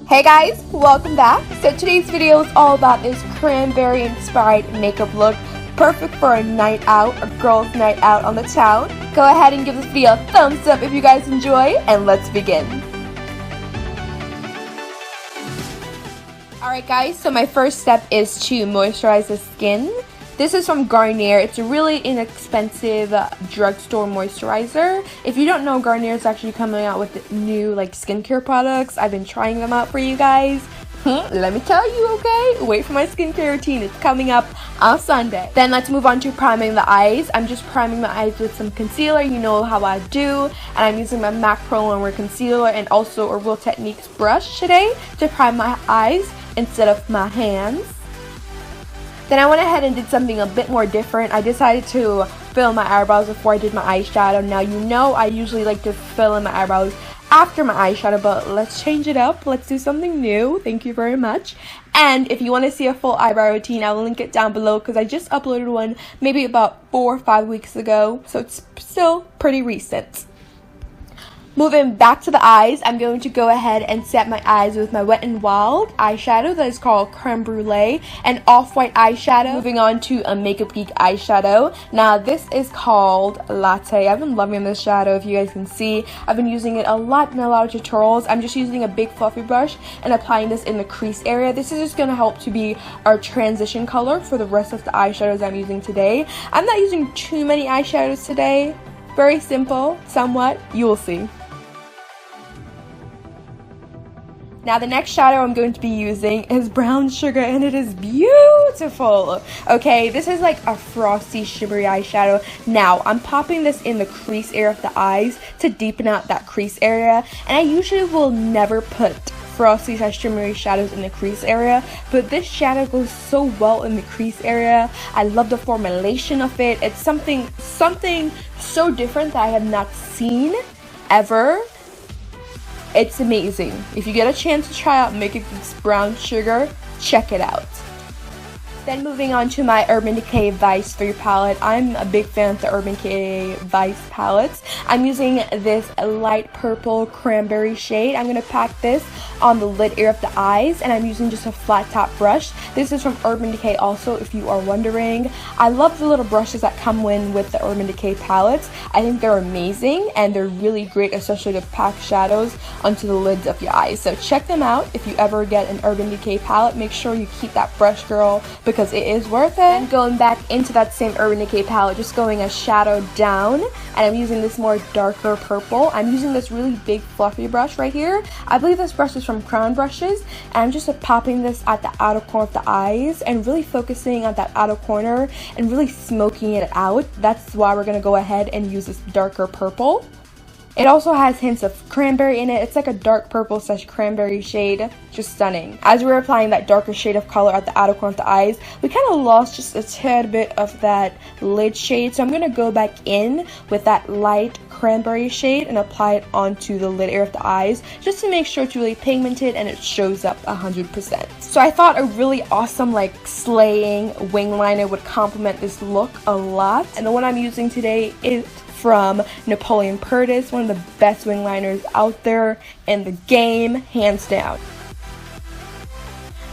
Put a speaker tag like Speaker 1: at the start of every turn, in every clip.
Speaker 1: Hey guys, welcome back. So today's video is all about this cranberry inspired makeup look. Perfect for a night out, a girl's night out on the town. Go ahead and give this video a thumbs up if you guys enjoy, and let's begin. Alright guys, so my first step is to moisturize the skin. This is from Garnier. It's a really inexpensive drugstore moisturizer. If you don't know, Garnier is actually coming out with new skincare products. I've been trying them out for you guys. Let me tell you, okay? Wait for my skincare routine. It's coming up on Sunday. Then let's move on to priming the eyes. I'm just priming my eyes with some concealer. You know how I do. And I'm using my MAC Pro Longwear concealer and also a Real Techniques brush today to prime my eyes instead of my hands. Then I went ahead and did something a bit more different. I decided to fill my eyebrows before I did my eyeshadow. Now you know I usually like to fill in my eyebrows after my eyeshadow, but let's change it up. Let's do something new. Thank you very much. And if you want to see a full eyebrow routine, I will link it down below because I just uploaded one maybe about 4 or 5 weeks ago. So it's still pretty recent. Moving back to the eyes, I'm going to go ahead and set my eyes with my Wet n Wild eyeshadow that is called Creme Brulee, and off-white eyeshadow. Moving on to a Makeup Geek eyeshadow. Now this is called Latte. I've been loving this shadow, if you guys can see. I've been using it a lot in a lot of tutorials. I'm just using a big fluffy brush and applying this in the crease area. This is just going to help to be our transition color for the rest of the eyeshadows I'm using today. I'm not using too many eyeshadows today. Very simple, somewhat. You will see. Now the next shadow I'm going to be using is Brown Sugar, and it is beautiful. Okay, this is like a frosty shimmery eyeshadow. Now I'm popping this in the crease area of the eyes to deepen out that crease area, and I usually will never put frosty shimmery shadows in the crease area, but this shadow goes so well in the crease area. I love the formulation of it. It's something so different that I have not seen ever. It's amazing. If you get a chance to try out Makeup Geek's Brown Sugar, check it out. Then moving on to my Urban Decay Vice 3 palette. I'm a big fan of the Urban Decay Vice palettes. I'm using this light purple cranberry shade. I'm going to pack this on the lid area of the eyes, and I'm using just a flat top brush. This is from Urban Decay also, if you are wondering. I love the little brushes that come in with the Urban Decay palettes. I think they're amazing, and they're really great, especially to pack shadows onto the lids of your eyes. So check them out. If you ever get an Urban Decay palette, make sure you keep that brush, girl, because it is worth it. And going back into that same Urban Decay palette, just going a shadow down, and I'm using this more darker purple. I'm using this really big fluffy brush right here. I believe this brush is from Crown Brushes, and I'm just popping this at the outer corner of the eyes and really focusing on that outer corner and really smoking it out. That's why we're going to go ahead and use this darker purple. It also has hints of cranberry in it. It's like a dark purple / cranberry shade. Just stunning. As we were applying that darker shade of color at the outer corner of the eyes, we kind of lost just a tad bit of that lid shade. So I'm going to go back in with that light cranberry shade and apply it onto the lid area of the eyes just to make sure it's really pigmented and it shows up 100%. So I thought a really awesome slaying wing liner would complement this look a lot. And the one I'm using today is from Napoleon Perdis, one of the best wing liners out there in the game, hands down.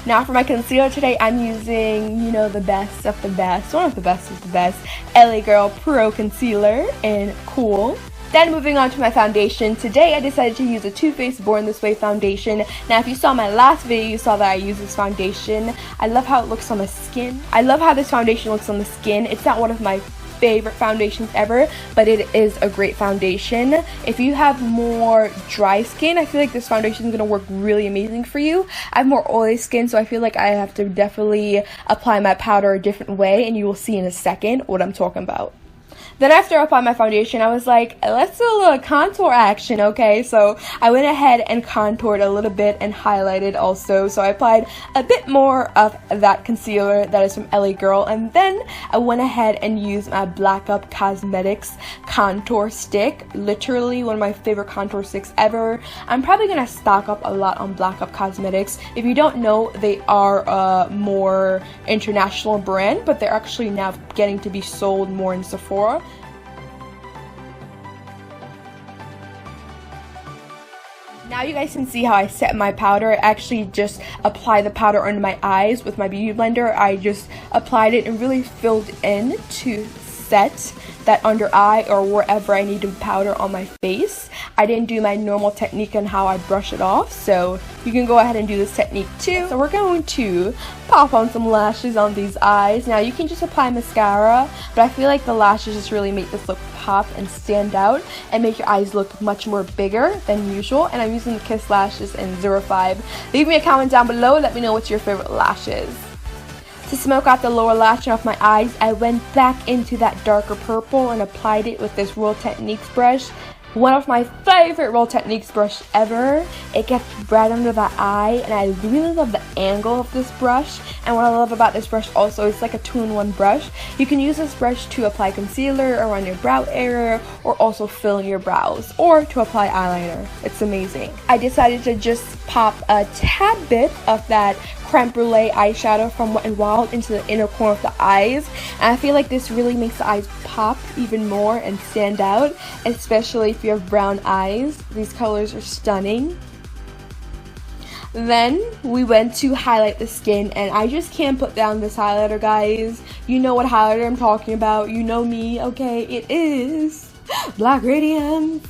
Speaker 1: Now for my concealer today, I'm using, the best of the best, one of the best of the best, LA Girl Pro Concealer in Cool. Then moving on to my foundation, today I decided to use a Too Faced Born This Way foundation. Now if you saw my last video, you saw that I use this foundation. I love how it looks on the skin. I love how this foundation looks on the skin. It's not one of my favorite foundations ever, but it is a great foundation. If you have more dry skin, I feel like this foundation is going to work really amazing for you. I have more oily skin, so I feel like I have to definitely apply my powder a different way, and you will see in a second what I'm talking about. Then after I applied my foundation, I was like, let's do a little contour action, okay? So I went ahead and contoured a little bit and highlighted also. So I applied a bit more of that concealer that is from LA Girl. And then I went ahead and used my Black Up Cosmetics contour stick. Literally one of my favorite contour sticks ever. I'm probably going to stock up a lot on Black Up Cosmetics. If you don't know, they are a more international brand, but they're actually now getting to be sold more in Sephora. Now you guys can see how I set my powder. I actually just apply the powder under my eyes with my beauty blender. I just applied it and really filled in to set that under eye or wherever I need to powder on my face. I didn't do my normal technique on how I brush it off, so you can go ahead and do this technique too. So we're going to pop on some lashes on these eyes. Now you can just apply mascara, but I feel like the lashes just really make this look pop and stand out and make your eyes look much more bigger than usual. And I'm using the Kiss Lashes in 05. Leave me a comment down below, let me know what's your favorite lashes. To smoke out the lower lash off my eyes, I went back into that darker purple and applied it with this Real Techniques brush. One of my favorite Real Techniques brush ever. It gets right under the eye, and I really love the angle of this brush. And what I love about this brush also, it's like a 2-in-1 brush. You can use this brush to apply concealer around your brow area, or also fill in your brows, or to apply eyeliner. It's amazing. I decided to just pop a tad bit of that Creme Brulee eyeshadow from Wet n Wild into the inner corner of the eyes, and I feel like this really makes the eyes pop even more and stand out, especially if you have brown eyes. These colors are stunning. Then we went to highlight the skin, and I just can't put down this highlighter, guys. You know what highlighter I'm talking about. You know me, okay? It is Black Radiance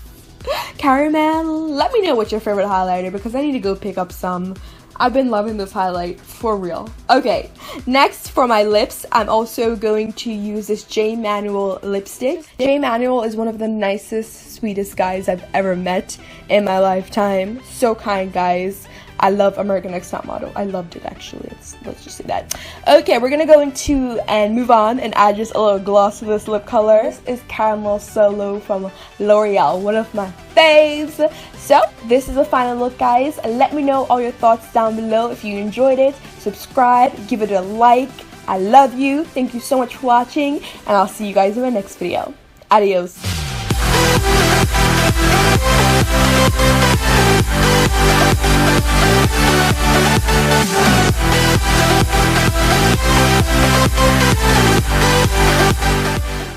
Speaker 1: Caramel. Let me know what's your favorite highlighter, because I need to go pick up some. I've been loving this highlight for real. Okay, next for my lips, I'm also going to use this J. Manuel lipstick. J. Manuel is one of the nicest, sweetest guys I've ever met in my lifetime. So kind, guys. I love American Next Top Model. I loved it, actually. Let's just say that. Okay, we're gonna go into and move on and add just a little gloss to this lip color. This is Caramel Solo from L'Oreal, one of my faves. So this is the final look, guys. Let me know all your thoughts down below. If you enjoyed it, subscribe, give it a like. I love you. Thank you so much for watching, and I'll see you guys in my next video. Adios.